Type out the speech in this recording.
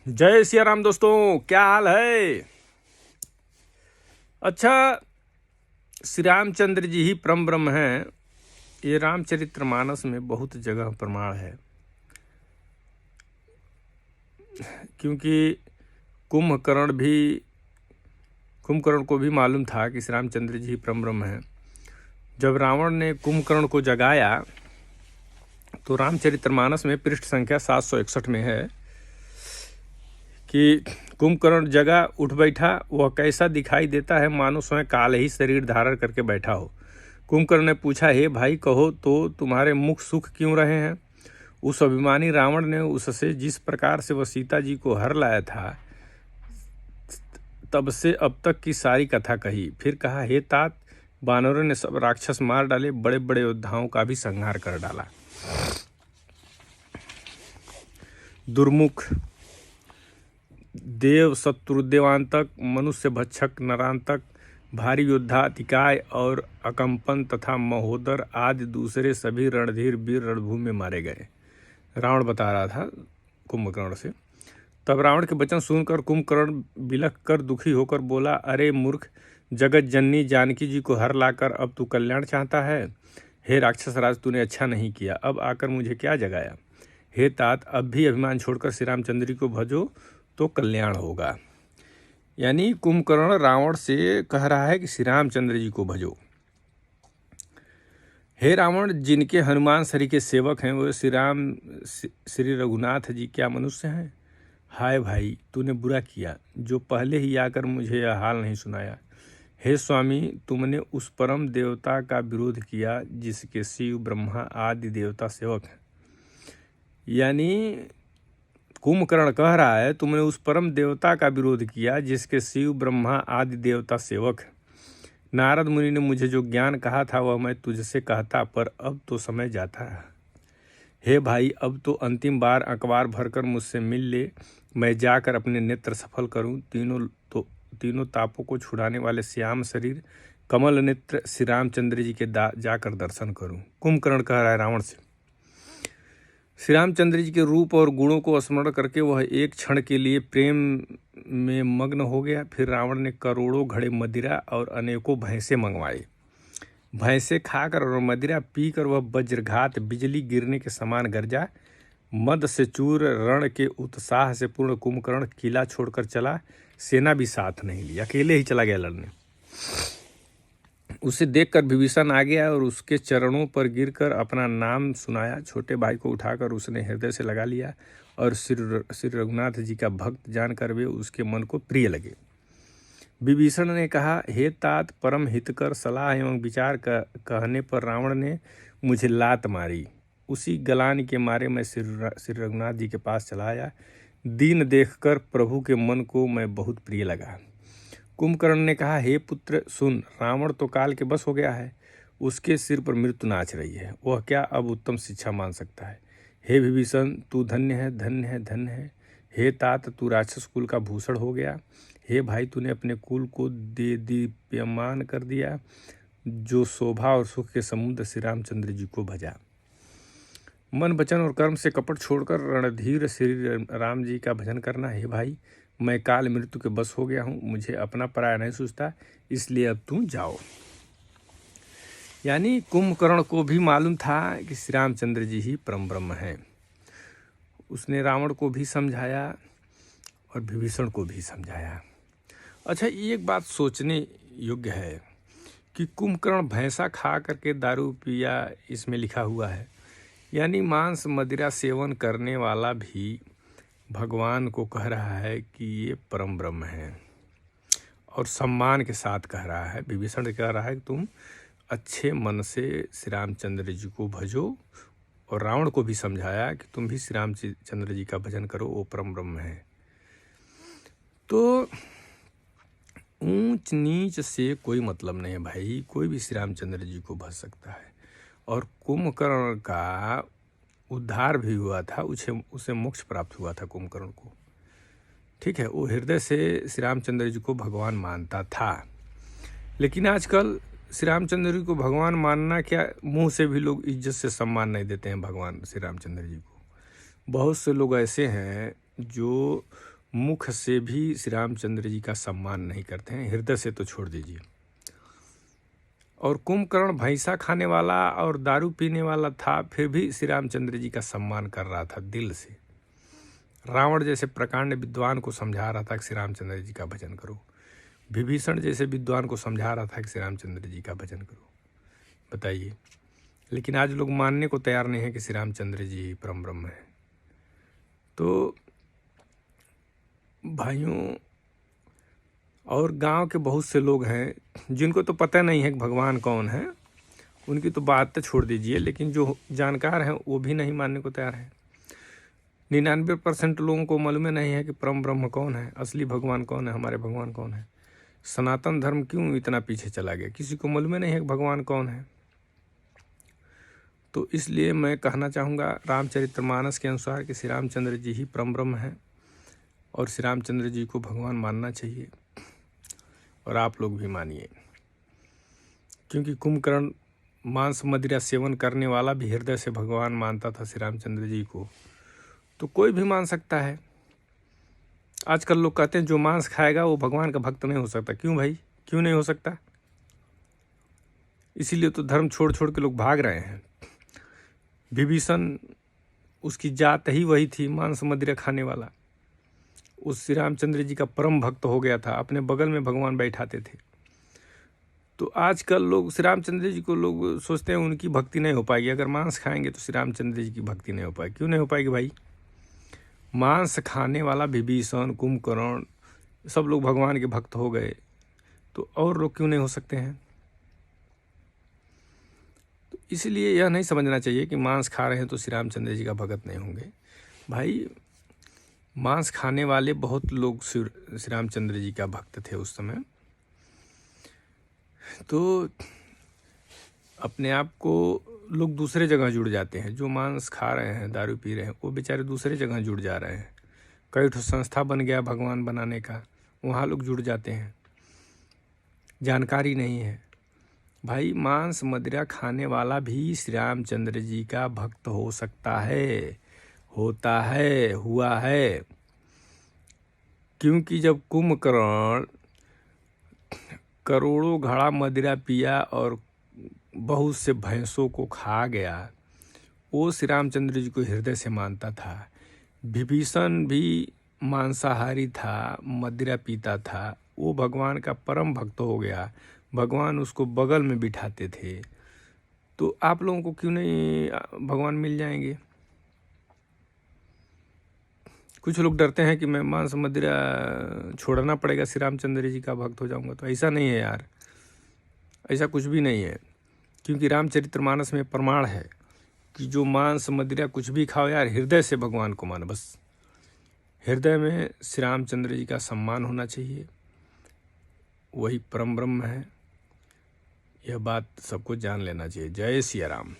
जय सिया राम दोस्तों, क्या हाल है। अच्छा, श्री रामचंद्र जी ही परम ब्रह्म हैं, ये रामचरितमानस में बहुत जगह प्रमाण है। क्योंकि कुंभकर्ण को भी मालूम था कि श्री रामचंद्र जी ही परम ब्रह्म हैं। जब रावण ने कुंभकर्ण को जगाया तो रामचरितमानस में पृष्ठ संख्या 761 में है कि कुंभकर्ण जगा, उठ बैठा। वह कैसा दिखाई देता है, मानो स्वयं काल ही शरीर धारण करके बैठा हो। कुंभकर्ण ने पूछा, हे भाई, कहो तो तुम्हारे मुख सुख क्यों रहे हैं। उस अभिमानी रावण ने उससे जिस प्रकार से वह सीता जी को हर लाया था, तब से अब तक की सारी कथा कही। फिर कहा, हे तात, वानरों ने सब राक्षस मार डाले, बड़े बड़े योद्धाओं का भी संहार कर डाला। दुर्मुख, देव शत्रु देवांतक, मनुष्य भक्षक नरांतक, भारी योद्धा अतिकाय और अकंपन तथा महोदर आदि दूसरे सभी रणधीर वीर रणभूमि में मारे गए। रावण बता रहा था कुंभकर्ण से। तब रावण के वचन सुनकर कुंभकर्ण बिलख कर दुखी होकर बोला, अरे मूर्ख, जगत जननी जानकी जी को हर लाकर अब तू कल्याण चाहता है। हे राक्षस राज, तूने अच्छा नहीं किया, अब आकर मुझे क्या जगाया। हे तात, अब भी अभिमान छोड़कर श्री रामचंद्र जी को भजो तो कल्याण होगा। यानी कुंभकर्ण रावण से कह रहा है कि श्री रामचंद्र जी को भजो। हे रावण, जिनके हनुमान श्री के सेवक हैं वो श्री रघुनाथ जी क्या मनुष्य हैं। हाय भाई, तूने बुरा किया जो पहले ही आकर मुझे यह हाल नहीं सुनाया। हे स्वामी, तुमने उस परम देवता का विरोध किया जिसके शिव ब्रह्मा आदि देवता सेवक हैं। यानी कुंभकर्ण कह रहा है, तुमने उस परम देवता का विरोध किया जिसके शिव ब्रह्मा आदि देवता सेवक हैं। नारद मुनि ने मुझे जो ज्ञान कहा था वह मैं तुझसे कहता, पर अब तो समय जाता है। हे भाई, अब तो अंतिम बार अखबार भरकर मुझसे मिल ले, मैं जाकर अपने नेत्र सफल करूं। तीनों तापों को छुड़ाने वाले श्याम शरीर कमल नेत्र श्री रामचंद्र जी के जाकर दर्शन करूं। कुंभकर्ण कह रहा है रावण से। श्री रामचंद्र जी के रूप और गुणों को स्मरण करके वह एक क्षण के लिए प्रेम में मग्न हो गया। फिर रावण ने करोड़ों घड़े मदिरा और अनेकों भैंसे मंगवाए। भैंसे खाकर और मदिरा पीकर वह वज्रघात बिजली गिरने के समान गरजा। मद से चूर रण के उत्साह से पूर्ण कुंभकर्ण किला छोड़कर चला। सेना भी साथ नहीं ली, अकेले ही चला गया लड़ने। उसे देखकर विभीषण आ गया और उसके चरणों पर गिरकर अपना नाम सुनाया। छोटे भाई को उठाकर उसने हृदय से लगा लिया और श्री रघुनाथ जी का भक्त जानकर वे उसके मन को प्रिय लगे। विभीषण ने कहा, हे तात, परम हितकर सलाह एवं विचार कहने पर रावण ने मुझे लात मारी। उसी गलान के मारे मैं श्री रघुनाथ जी के पास चला आया। दीन देखकर प्रभु के मन को मैं बहुत प्रिय लगा। कुंभकर्ण ने कहा, हे पुत्र सुन, रावण तो काल के बस हो गया है, उसके सिर पर मृत्यु नाच रही है, वह क्या अब उत्तम शिक्षा मान सकता है। हे विभीषण, तू धन्य है, धन्य है, धन्य है। हे तात, तू राक्षस कुल का भूषण हो गया। हे भाई, तूने अपने कुल को दीप्यमान कर दिया। जो शोभा और सुख के समुद्र श्री रामचंद्र जी को भजा। मन वचन और कर्म से कपट छोड़कर रणधीर श्री राम जी का भजन करना। हे भाई, मैं काल मृत्यु के बस हो गया हूँ, मुझे अपना पराया नहीं सूझता, इसलिए अब तुम जाओ। यानी कुंभकर्ण को भी मालूम था कि श्री रामचंद्र जी ही परम ब्रह्म हैं। उसने रावण को भी समझाया और विभीषण को भी समझाया। अच्छा, एक बात सोचने योग्य है कि कुंभकर्ण भैंसा खा करके दारू पिया, इसमें लिखा हुआ है। यानी मांस मदिरा सेवन करने वाला भी भगवान को कह रहा है कि ये परम ब्रह्म है और सम्मान के साथ कह रहा है। विभीषण कह रहा है कि तुम अच्छे मन से श्री रामचंद्र जी को भजो, और रावण को भी समझाया कि तुम भी श्री रामचंद्र जी का भजन करो, वो परम ब्रह्म है। तो ऊंच नीच से कोई मतलब नहीं है भाई, कोई भी श्री रामचंद्र जी को भज सकता है। और कुंभकर्ण का उद्धार भी हुआ था, उसे मोक्ष प्राप्त हुआ था कुंभकर्ण को। ठीक है, वो हृदय से श्री रामचंद्र जी को भगवान मानता था। लेकिन आजकल श्री रामचंद्र जी को भगवान मानना क्या, मुंह से भी लोग इज्जत से सम्मान नहीं देते हैं भगवान श्री रामचंद्र जी को। बहुत से लोग ऐसे हैं जो मुख से भी श्री रामचंद्र जी का सम्मान नहीं करते हैं, हृदय से तो छोड़ दीजिए। और कुंभकर्ण भैंसा खाने वाला और दारू पीने वाला था, फिर भी श्री रामचंद्र जी का सम्मान कर रहा था दिल से। रावण जैसे प्रकांड विद्वान को समझा रहा था कि श्री रामचंद्र जी का भजन करो। विभीषण जैसे विद्वान को समझा रहा था कि श्री रामचंद्र जी का भजन करो। बताइए, लेकिन आज लोग मानने को तैयार नहीं है कि श्री रामचंद्र जी ही परम ब्रह्म है। तो भाइयों, और गांव के बहुत से लोग हैं जिनको तो पता नहीं है कि भगवान कौन है, उनकी तो बात तो छोड़ दीजिए, लेकिन जो जानकार हैं वो भी नहीं मानने को तैयार है। 99% लोगों को मालूम नहीं है कि परम ब्रह्म कौन है, असली भगवान कौन है, हमारे भगवान कौन है। सनातन धर्म क्यों इतना पीछे चला गया, किसी को मालूम नहीं है कि भगवान कौन है। तो इसलिए मैं कहना चाहूँगा रामचरितमानस के अनुसार कि श्री रामचंद्र जी ही परम ब्रह्म हैं और श्री रामचंद्र जी को भगवान मानना चाहिए, और आप लोग भी मानिए। क्योंकि कुंभकर्ण मांस मदिरा सेवन करने वाला भी हृदय से भगवान मानता था श्री रामचंद्र जी को, तो कोई भी मान सकता है। आजकल लोग कहते हैं जो मांस खाएगा वो भगवान का भक्त नहीं हो सकता। क्यों भाई, क्यों नहीं हो सकता? इसीलिए तो धर्म छोड़ छोड़ के लोग भाग रहे हैं। विभीषण, उसकी जात ही वही थी, मांस मदिरा खाने वाला। उस श्री रामचंद्र जी का परम भक्त हो गया था, अपने बगल में भगवान बैठाते थे। तो आजकल लोग श्री रामचंद्र जी को लोग सोचते हैं उनकी भक्ति नहीं हो पाएगी, अगर मांस खाएंगे तो श्री रामचंद्र जी की भक्ति नहीं हो पाएगी। क्यों नहीं हो पाएगी भाई? मांस खाने वाला विभीषण, कुंभकर्ण सब लोग भगवान के भक्त हो गए, तो और लोग क्यों नहीं हो सकते हैं? तो इसलिए यह नहीं समझना चाहिए कि मांस खा रहे हैं तो श्री रामचंद्र जी का भक्त नहीं होंगे। भाई, मांस खाने वाले बहुत लोग श्री रामचंद्र जी का भक्त थे उस समय। तो अपने आप को लोग दूसरे जगह जुड़ जाते हैं। जो मांस खा रहे हैं, दारू पी रहे हैं, वो बेचारे दूसरे जगह जुड़ जा रहे हैं। कई ठो संस्था बन गया भगवान बनाने का, वहाँ लोग जुड़ जाते हैं। जानकारी नहीं है। भाई, मांस मदिरा खाने वाला भी श्री रामचंद्र जी का भक्त हो सकता है, होता है, हुआ है। क्योंकि जब कुंभकर्ण करोड़ों घड़ा मदिरा पिया और बहुत से भैंसों को खा गया, वो श्री रामचंद्र जी को हृदय से मानता था। विभीषण भी मांसाहारी था, मदिरा पीता था, वो भगवान का परम भक्त हो गया। भगवान उसको बगल में बिठाते थे। तो आप लोगों को क्यों नहीं भगवान मिल जाएंगे? कुछ लोग डरते हैं कि मैं मांस मदिरा छोड़ना पड़ेगा, श्री रामचंद्र जी का भक्त हो जाऊंगा। तो ऐसा नहीं है यार, ऐसा कुछ भी नहीं है। क्योंकि रामचरितमानस में प्रमाण है कि जो मांस मदिरा कुछ भी खाओ यार, हृदय से भगवान को मानो। बस हृदय में श्री रामचंद्र जी का सम्मान होना चाहिए, वही परम ब्रह्म है। यह बात सबको जान लेना चाहिए। जय सिया राम।